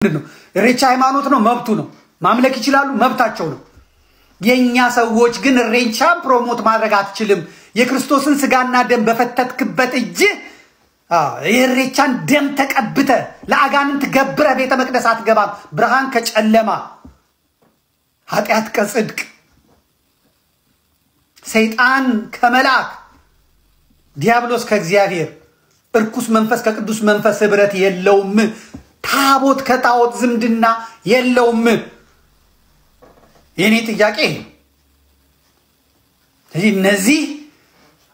ነው ሬቻ ሃይማኖት ነው መብቱ ነው ማምለክ ይችላሉ መብታቸው ነው የኛ ሰዎች ግን ሬቻ ፕሮሞት ማድረግ አትችልም የክርስቶስን ስጋና ደም በፈተትክበት እጅ የሬቻን ደም ተቀብተ ለአጋንንት ገብረ ቤተ መቅደስ አትገባም ብርሃን ከጨለማ ኃጢአት ከጽድቅ ሰይጣን ከመላክ ዲያብሎስ ከእግዚአብሔር እርኩስ መንፈስ ከቅዱስ መንፈስ ህብረት የለውም ታቦት ከታቦት ዝምድና የለውም የኔ ጥያቄ እነዚህ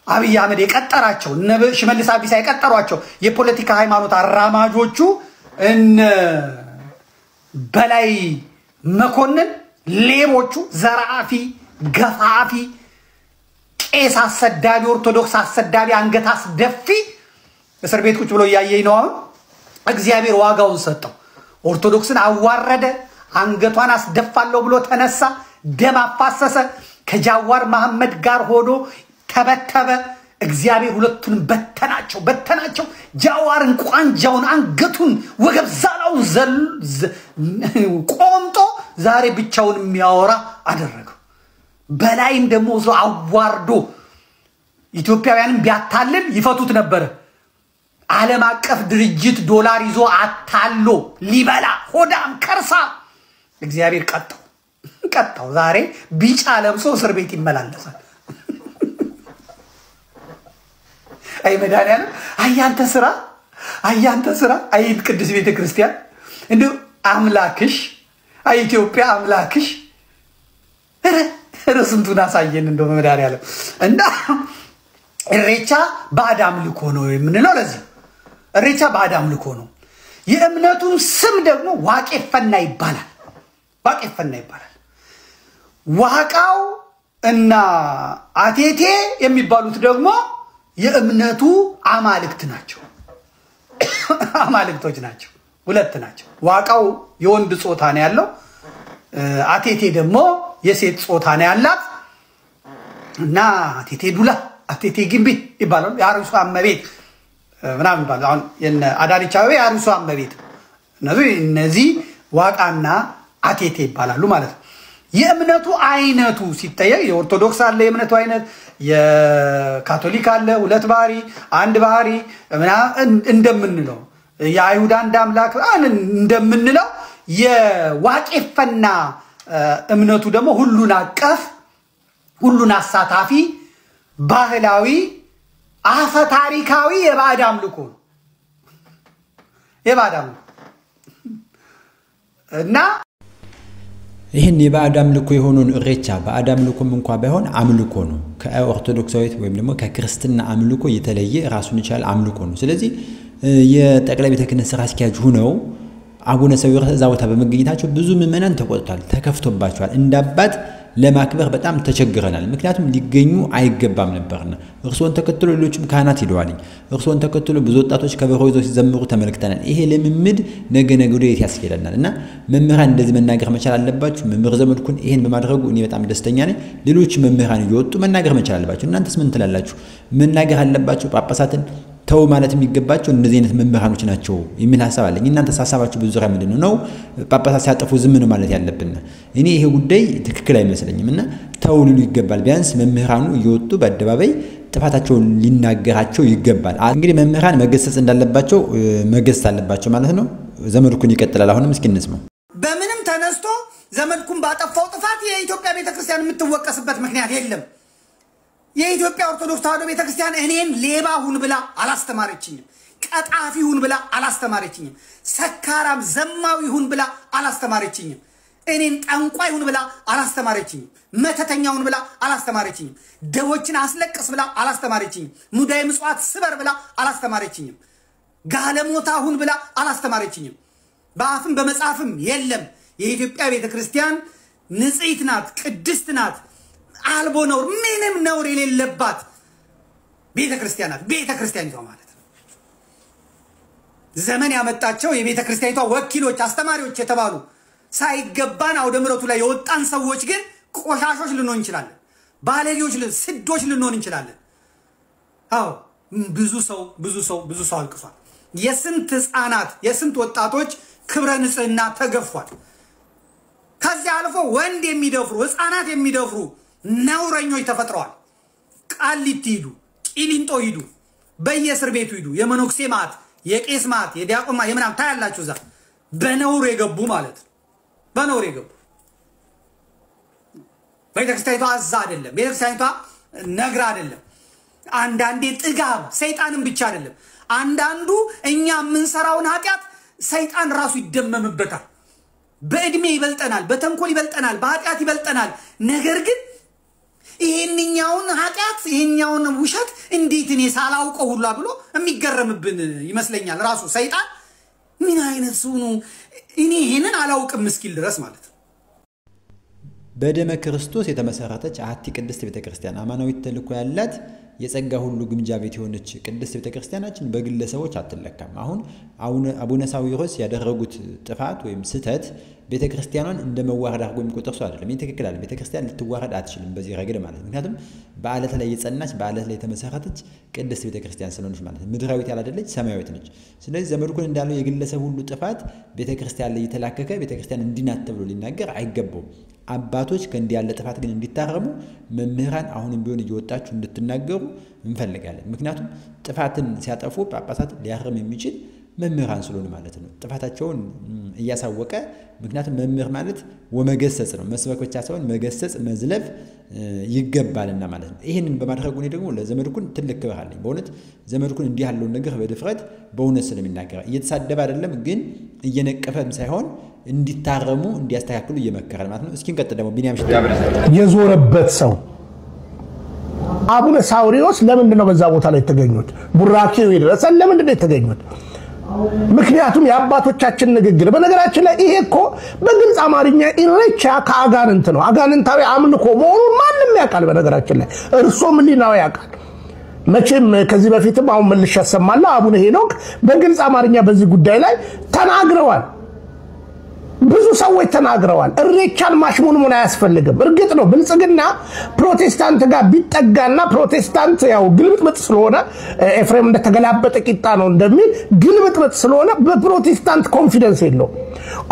አብይ አህመድ የቀጠራቸው ሽመልስ አብዲሳ የቀጠሯቸው የፖለቲካ ሃይማኖት አራማጆቹ እነ በላይ መኮንን ሌቦቹ ዘራፊ ገፋፊ ቄስ አሰዳቢ ኦርቶዶክስ አሰዳቢ አንገት አስደፊ እስር ቤት ቁጭ ብሎ ያየኝ ነው አሁን እግዚአብሔር ዋጋውን ሰጠው ኦርቶዶክስን አዋረደ አንገቷን አስደፋለው ብሎ ተነሳ ደም አፋሰሰ ከጃዋር መሐመድ ጋር ሆኖ ተበተበ እግዚአብሔር ሁለቱን በተናቸው ጃዋርን ቋንጃውን አንገቱን ወገብ ዛላውን ቆምጦ ዛሬ ብቻውን የሚያወራ አደረገው በላይም ደሞ ዞ አዋርዶ ኢትዮጵያውያንን ቢያታልል ይፈቱት ነበር ዓለም አቀፍ ድርጅት ዶላር ይዞ አታሎ ሊበላ ሆዳም ከርሳ እግዚአብሔር ቀጣው ዛሬ ቢጫ ለብሶ እስር ቤት ይመላለሳል አይ መዳንያለ አያንተ ስራ አይ ቅዱስ ቤተ ክርስቲያን እንዴ አምላክሽ አይ ኢትዮጵያ አምላክሽ ረስንቱን አሳየን እንደው መዳንያለ እና ሬቻ ባዳም ልኮ ነው የምንለው ለዚህ ሬቻ ባዳም ልኮ ነው የእምነቱን ስም ደግሞ ዋቄፈና ይባላል ዋቃው እና አቴቴ የሚባሉት ደግሞ የእምነቱ አማልክት ናቸው አማልክቶች ናቸው ሁለት ናቸው ዋቃው የወንድ ጾታ ነው ያለው አቴቴ ደግሞ የሴት ጾታ ነው ያላት እና አቴቴ ዱላ አቴቴ ግንቢ ይባላል ያርሱ አመቤት ምናምን ይባላል አሁን የነ አዳሪቻው ያርሱ አመቤት እነዚህ ዋቃና አቴቴ ይባላሉ ማለት ነው የእምነቱ አይነቱ ሲጠየቅ የኦርቶዶክስ አለ የእምነቱ አይነት የካቶሊክ አለ ሁለት ባህሪ አንድ ባህሪ እንደምንለው የአይሁድ አንድ አምላክ እንደምንለው የዋቄፈና እምነቱ ደግሞ ሁሉን አቀፍ ሁሉን አሳታፊ ባህላዊ አፈታሪካዊ የባዕድ አምልኮ እና ይሄን የባዕድ አምልኮ የሆነውን ሬቻ ባዕድ አምልኮም እንኳን ባይሆን አምልኮ ነው ከኦርቶዶክሳዊት ወይም ደግሞ ከክርስትና አምልኮ የተለየ ራሱን ይቻል አምልኮ ነው ስለዚህ የጠቅላይ ቤተ ክህነት ስራ አስኪያጅ ሆነው አቡነ ሰዊሮስ እዛው በመገኘታቸው ብዙ ምዕመናን ተቆጥቷል ተከፍቶባቸዋል እንዳባት ለማክበር በጣም ተቸግረናል ምክንያቱም ሊገኙ አይገባም ነበርና እርሶን ተከትሎ ሌሎችም ካህናት ሄደዋል እርሶን ተከትሎ ብዙ ወጣቶች ከበሮ ይዘው ሲዘምሩ ተመልክተናል ይሄ ለምምድ ነገ ወዲያ ያስኬደናልና መምህራን እንደዚህ መናገር መቻል አለባችሁ መምህር ዘመድኩን ይሄን በማድረጉ እኔ በጣም ደስተኛ ነኝ ሌሎች መምህራን ይወጡ መናገር መቻል አለባችሁ እናንተስ ምን ትላላችሁ መናገር አለባችሁ ጳጳሳትን ተው ማለት የሚገባቸው እነዚህ አይነት መምህራኖች ናቸው የሚል ሐሳብ አለኝ እናንተ ሐሳባችሁ በዙሪያ ምንድነው ነው ጳጳሳት ሲያጠፉ ዝም ነው ማለት ያለብን እኔ ይሄ ጉዳይ ትክክል አይመስለኝምና ተው ሊሉ ይገባል ቢያንስ መምህራኑ እየወጡ በአደባባይ ጥፋታቸውን ሊናገራቸው ይገባል እንግዲህ መምህራን መገሰጽ እንዳለባቸው መገሰጽ አለባቸው ማለት ነው ዘመድኩን ይቀጥላል አሁንም እስኪ እንስማው በምንም ተነስቶ ዘመድኩን ባጠፋው ጥፋት የኢትዮጵያ ቤተክርስቲያን የምትወቀስበት ምክንያት የለም የኢትዮጵያ ኦርቶዶክስ ተዋሕዶ ቤተክርስቲያን እኔን ሌባ ሁን ብላ አላስተማረችኝም ቀጣፊ ሁን ብላ አላስተማረችኝም ሰካራም ዘማዊ ሁን ብላ አላስተማረችኝም እኔን ጠንቋይ ሁን ብላ አላስተማረችኝም መተተኛ ሁን ብላ አላስተማረችኝም ደቦችን አስለቅስ ብላ አላስተማረችኝም ሙዳይ ምጽዋት ስበር ብላ አላስተማረችኝም ጋለሞታ ሁን ብላ አላስተማረችኝም በአፍም በመጽሐፍም የለም የኢትዮጵያ ቤተክርስቲያን ንጽሕት ናት ቅድስት ናት አልቦ ነው ምንም ነውር የሌለባት ቤተክርስቲያኒቷ ማለት ነው ዘመን ያመጣቸው የቤተክርስቲያኒቷ ወኪሎች አስተማሪዎች የተባሉ ሳይገባን አውደ ምሕረቱ ላይ የወጣን ሰዎች ግን ቆሻሾች ልንሆን እንችላለን ባለጌዎች ስዶች ልንሆን እንችላለን አዎ ብዙ ሰው አልቅሷል የስንት ህፃናት የስንት ወጣቶች ክብረ ንጽህና ተገፏል። ከዚያ አልፎ ወንድ የሚደፍሩ ህፃናት የሚደፍሩ ነውረኞች ተፈጥረዋል። ቃሊቲ ሂዱ፣ ቂሊንጦ ሂዱ፣ በየእስር ቤቱ ሂዱ። የመኖክሴ ማት፣ የቄስ ማት፣ የዲያቆን ማት የምናም ታያላችሁ። እዛ በነውር የገቡ ማለት በነውር የገቡ ቤተክርስቲያኒቷ አዛ አይደለም፣ ቤተክርስቲያኒቷ ነግራ አይደለም። አንዳንዴ ጥጋብ ሰይጣንም ብቻ አይደለም። አንዳንዱ እኛ የምንሰራውን ኃጢያት ሰይጣን ራሱ ይደመምበታል። በእድሜ ይበልጠናል፣ በተንኮል ይበልጠናል፣ በኃጢያት ይበልጠናል። ነገር ግን ይሄንኛውን ኃጢያት ይሄንኛውን ውሸት እንዴት እኔ ሳላውቀው ሁላ ብሎ የሚገረምብን ይመስለኛል ራሱ ሰይጣን። ምን አይነት ሰው ነው እኔ ይሄንን አላውቅም እስኪል ድረስ ማለት ነው። በደመ ክርስቶስ የተመሰረተች አሐቲ ቅድስት ቤተክርስቲያን አማናዊት ተልእኮ ያላት የጸጋ ሁሉ ግምጃ ቤት የሆነች ቅድስት ቤተክርስቲያናችን በግለሰቦች አትለካም። አሁን አቡነ ሳዊሮስ ያደረጉት ጥፋት ወይም ስተት ቤተክርስቲያኗን እንደ መዋረድ አድርጎ የሚቆጠር ሰው አይደለም። ይሄ ትክክል አይደለም። ቤተክርስቲያን ልትዋረድ አትችልም በዚህ ረገድ ማለት ነው። ምክንያቱም በአለት ላይ የጸናች በአለት ላይ የተመሰረተች ቅድስት ቤተክርስቲያን ስለሆነች ማለት ነው። ምድራዊት ያላደለች ሰማያዊት ነች። ስለዚህ ዘመድኩን እንዳለው የግለሰብ ሁሉ ጥፋት ቤተክርስቲያን ላይ የተላከከ ቤተክርስቲያን እንዲናት ተብሎ ሊናገር አይገባውም። አባቶች ከእንዲህ ያለ ጥፋት ግን እንዲታረሙ መምህራን አሁንም ቢሆን እየወጣችሁ እንድትናገሩ እንፈልጋለን። ምክንያቱም ጥፋትን ሲያጠፉ ጳጳሳት ሊያርም የሚችል መምህራን ስለሆነ ማለት ነው። ጥፋታቸውን እያሳወቀ ምክንያቱም መምህር ማለት ወመገሰጽ ነው። መስበክ ብቻ ሳይሆን መገሰጽ መዝለፍ ይገባልና ማለት ነው። ይሄንን በማድረጉ ነው ደግሞ ለዘመድኩን ትልቅ ክብር አለኝ። በእውነት ዘመድኩን እንዲህ ያለው ነገር በድፍረት በእውነት ስለሚናገር እየተሳደበ አይደለም ግን እየነቀፈም ሳይሆን እንዲታረሙ እንዲያስተካክሉ እየመከረ ማለት ነው። እስኪ እንቀጥል ደግሞ ቢኒያም የዞረበት ሰው አቡነ ሳዊሮስ ለምንድን ነው በዛ ቦታ ላይ የተገኙት? ቡራኬው ይደረሰን ለምንድን ነው የተገኙት? ምክንያቱም የአባቶቻችን ንግግር በነገራችን ላይ ይሄ እኮ በግልጽ አማርኛ ኢሬቻ ከአጋንንት ነው። አጋንንታዊ አምልኮ መሆኑን ማንም ያውቃል። በነገራችን ላይ እርሶም ሊናው ያውቃል። መቼም ከዚህ በፊትም አሁን መልሼ ያሰማለሁ አቡነ ሄኖክ በግልጽ አማርኛ በዚህ ጉዳይ ላይ ተናግረዋል። ብዙ ሰዎች ተናግረዋል። እሬቻን ማሽሙንሙን አያስፈልግም። እርግጥ ነው ብልጽግና ፕሮቴስታንት ጋር ቢጠጋና ፕሮቴስታንት ያው ግልብጥብጥ ስለሆነ ኤፍሬም እንደተገላበጠ ቂጣ ነው እንደሚል ግልብጥብጥ ስለሆነ በፕሮቴስታንት ኮንፊደንስ የለው።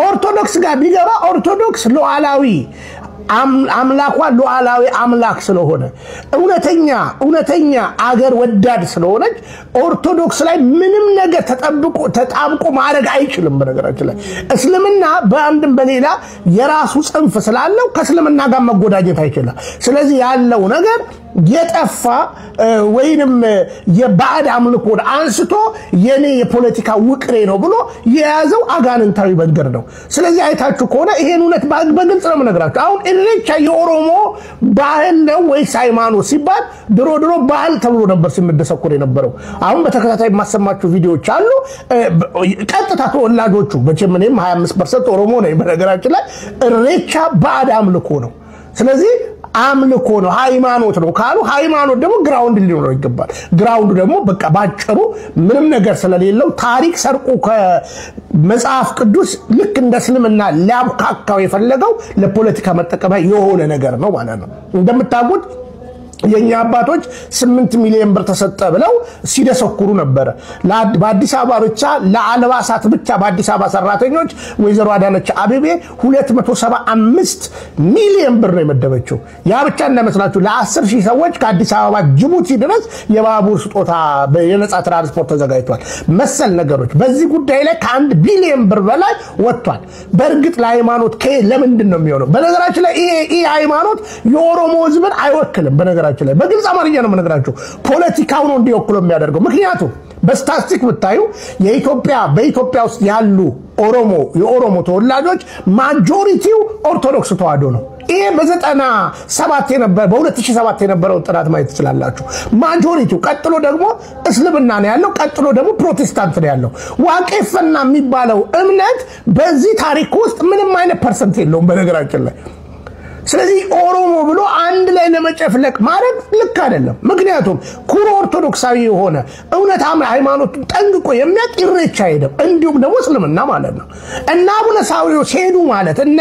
ኦርቶዶክስ ጋር ቢገባ ኦርቶዶክስ ሉዓላዊ አምላኳ ሉዓላዊ አምላክ ስለሆነ እውነተኛ አገር ወዳድ ስለሆነች ኦርቶዶክስ ላይ ምንም ነገር ተጣብቆ ማድረግ አይችልም። በነገራችን ላይ እስልምና በአንድም በሌላ የራሱ ጽንፍ ስላለው ከእስልምና ጋር መጎዳጀት አይችልም። ስለዚህ ያለው ነገር የጠፋ ወይንም የባዕድ አምልኮን አንስቶ የኔ የፖለቲካ ውቅሬ ነው ብሎ የያዘው አጋንንታዊ መንገድ ነው። ስለዚህ አይታችሁ ከሆነ ይሄን እውነት በግልጽ ነው የምነግራችሁ። አሁን ኢሬቻ የኦሮሞ ባህል ነው ወይስ ሃይማኖት ሲባል ድሮ ባህል ተብሎ ነበር ሲመደሰኩር የነበረው። አሁን በተከታታይ ማሰማችሁ ቪዲዮዎች አሉ። ቀጥታ ተወላጆቹ መቼም እኔም 25% ኦሮሞ ነኝ። በነገራችን ላይ ኢሬቻ ባዕድ አምልኮ ነው። ስለዚህ አምልኮ ነው ሃይማኖት ነው ካሉ ሃይማኖት ደግሞ ግራውንድ ሊኖረው ይገባል። ግራውንዱ ደግሞ በቃ ባጭሩ ምንም ነገር ስለሌለው ታሪክ ሰርቆ ከመጽሐፍ ቅዱስ ልክ እንደ እስልምና ሊያብካካው የፈለገው ለፖለቲካ መጠቀሚያ የሆነ ነገር ነው ማለት ነው። እንደምታውቁት የኛ አባቶች 8 ሚሊዮን ብር ተሰጠ ብለው ሲደሰኩሩ ነበር። በአዲስ አበባ ብቻ ለአልባሳት ብቻ በአዲስ አበባ ሰራተኞች ወይዘሮ አዳነች አቤቤ 275 ሚሊዮን ብር ነው የመደበችው። ያ ብቻ እንደመስላችሁ ለ10,000 ሰዎች ከአዲስ አበባ ጅቡቲ ድረስ የባቡር ስጦታ የነጻ ትራንስፖርት ተዘጋጅቷል። መሰል ነገሮች በዚህ ጉዳይ ላይ ከ1 ቢሊዮን ብር በላይ ወጥቷል። በእርግጥ ለሃይማኖት ለምንድን ነው የሚሆነው? በነገራችን ላይ ይሄ ሃይማኖት የኦሮሞ ህዝብን አይወክልም። በነገራችን ላይ በግልጽ አማርኛ ነው የምነግራችሁ። ፖለቲካው ነው እንዲወክሉ የሚያደርገው። ምክንያቱም በስታቲስቲክ ብታዩ በኢትዮጵያ ውስጥ ያሉ የኦሮሞ ተወላጆች ማጆሪቲው ኦርቶዶክስ ተዋህዶ ነው። ይሄ በ97 የነበረው ጥናት ማየት ትችላላችሁ። ማጆሪቲው ቀጥሎ ደግሞ እስልምና ነው ያለው፣ ቀጥሎ ደግሞ ፕሮቴስታንት ነው ያለው። ዋቄፈና የሚባለው እምነት በዚህ ታሪክ ውስጥ ምንም አይነት ፐርሰንት የለውም በነገራችን ላይ። ስለዚህ ኦሮሞ ብሎ አንድ ላይ ለመጨፍለቅ ማለት ልክ አይደለም። ምክንያቱም ኩሩ ኦርቶዶክሳዊ የሆነ እውነት ሃይማኖት ጠንቅቆ የሚያውቅ ኢሬቻ ሄደ እንዲሁም ደግሞ እስልምና ማለት ነው። እና አቡነ ሳዊሮስ ሄዱ ማለት እነ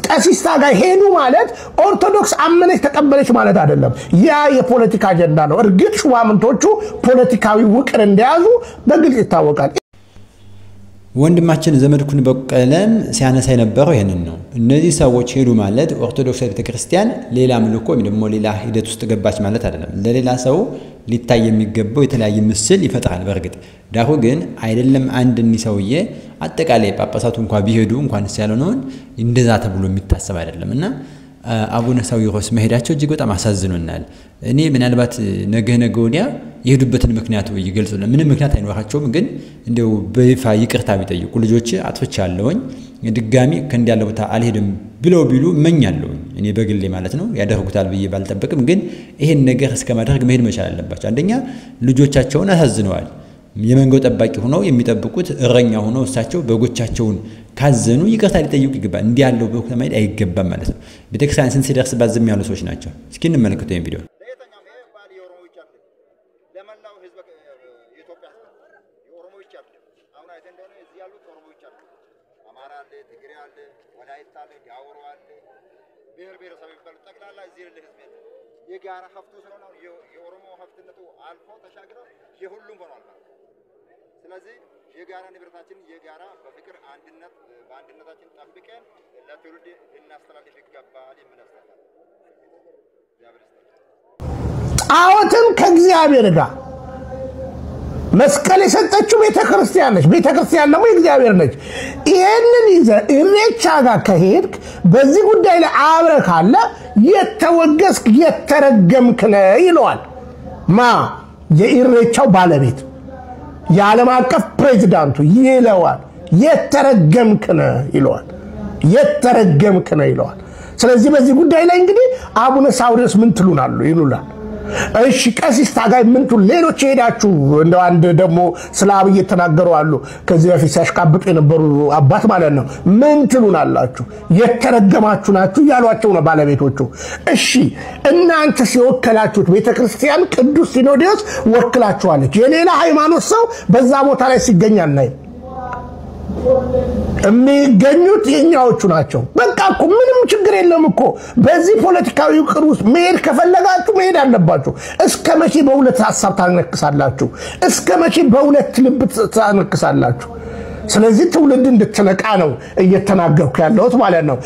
ቀሲስ ታጋይ ሄዱ ማለት ኦርቶዶክስ አመነች ተቀበለች ማለት አይደለም። ያ የፖለቲካ አጀንዳ ነው። እርግጥ ሹማምንቶቹ ፖለቲካዊ ውቅር እንደያዙ በግልጽ ይታወቃል። ወንድማችን ዘመድኩን በቀለም ሲያነሳ የነበረው ይሄንን ነው እነዚህ ሰዎች ሄዱ ማለት ኦርቶዶክስ ቤተክርስቲያን ሌላ አምልኮ ወይም ደግሞ ሌላ ሂደት ውስጥ ገባች ማለት አይደለም ለሌላ ሰው ሊታይ የሚገባው የተለያየ ምስል ይፈጥራል በርግጥ ዳሁ ግን አይደለም አንድኒ ሰውዬ አጠቃላይ ጳጳሳቱ እንኳን ቢሄዱ እንኳን ሲያለነው እንደዛ ተብሎ የሚታሰብ አይደለምና አቡነ ሳዊሮስ መሄዳቸው እጅግ በጣም አሳዝኖናል እኔ ምናልባት ነገ ወዲያ የሄዱበትን ምክንያት ይገልጹልን ምንም ምክንያት አይኖራቸውም ግን እንደው በይፋ ይቅርታ ቢጠይቁ ልጆች አጥፍቻለሁኝ ድጋሚ ከእንዲያለው ቦታ አልሄድም ብለው ቢሉ መኛለሁ እኔ በግሌ ማለት ነው ያደርጉታል ብዬ ባልጠበቅም ግን ይሄን ነገር እስከማድረግ መሄድ መቻል አለባቸው አንደኛ ልጆቻቸውን አሳዝነዋል የመንገው ጠባቂ ሆነው የሚጠብቁት እረኛ ሆነው እሳቸው በጎቻቸውን ካዘኑ ይቅርታ ሊጠይቁ ይገባል እንዲያለው በኩል ማይድ አይገባም ማለት ነው ቤተክርስቲያን ስንት ሲደርስ ባዝም ያሉ ሰዎች ናቸው እስኪ እንመልከተው ይሄን ቪዲዮ የጋራ ሀብቱ ስለሆነ የኦሮሞ ሀብትነቱ አልፎ ተሻግረው የሁሉም ሆኗል ስለዚህ የጋራ ንብረታችን የጋራ በፍቅር አንድነት በአንድነታችን ጠብቀን ለትውልድ እናስተላልፍ ይገባል የምናስተላልፍ ጣዖትን ከእግዚአብሔር ጋር መስቀል የሰጠችው ቤተክርስቲያን ነች ቤተክርስቲያን ደግሞ የእግዚአብሔር ነች ይሄንን ይዘ ኢሬቻ ጋር ከሄድክ በዚህ ጉዳይ ላይ አብረ ካለ የተወገስክ የተረገምክ ነህ ይለዋል ማ የኢሬቻው ባለቤት የዓለም አቀፍ ፕሬዝዳንቱ ይለዋል የተረገምክ ነህ ይለዋል ስለዚህ በዚህ ጉዳይ ላይ እንግዲህ አቡነ ሳዊሮስ ምን ትሉናሉ ይሉላል እሺ ቀሲስ ታጋይ ምን ትሉ ሌሎች ሄዳችሁ እንደ አንድ ደግሞ ስላብ እየተናገሩ አሉ ከዚህ በፊት ሲያሽቃብጡ የነበሩ አባት ማለት ነው ምን ትሉናላችሁ የተረገማችሁ ናችሁ ያሏቸው ነው ባለቤቶቹ እሺ እናንተ ሲወከላችሁት ቤተክርስቲያን ቅዱስ ሲኖዶስ ወክላችኋለች የሌላ ሃይማኖት ሰው በዛ ቦታ ላይ ሲገኛል ናይ የሚገኙት የኛዎቹ ናቸው በቃ እኮ ምንም ችግር የለም እኮ በዚህ ፖለቲካዊ ቅሩስ መሄድ ከፈለጋችሁ መሄድ አለባችሁ እስከመቼ በሁለት ሐሳብ ታነክሳላችሁ እስከመቼ በሁለት ልብ ታነክሳላችሁ ስለዚህ ትውልድ እንድትነቃ ነው እየተናገርኩ ያለሁት ማለት ነው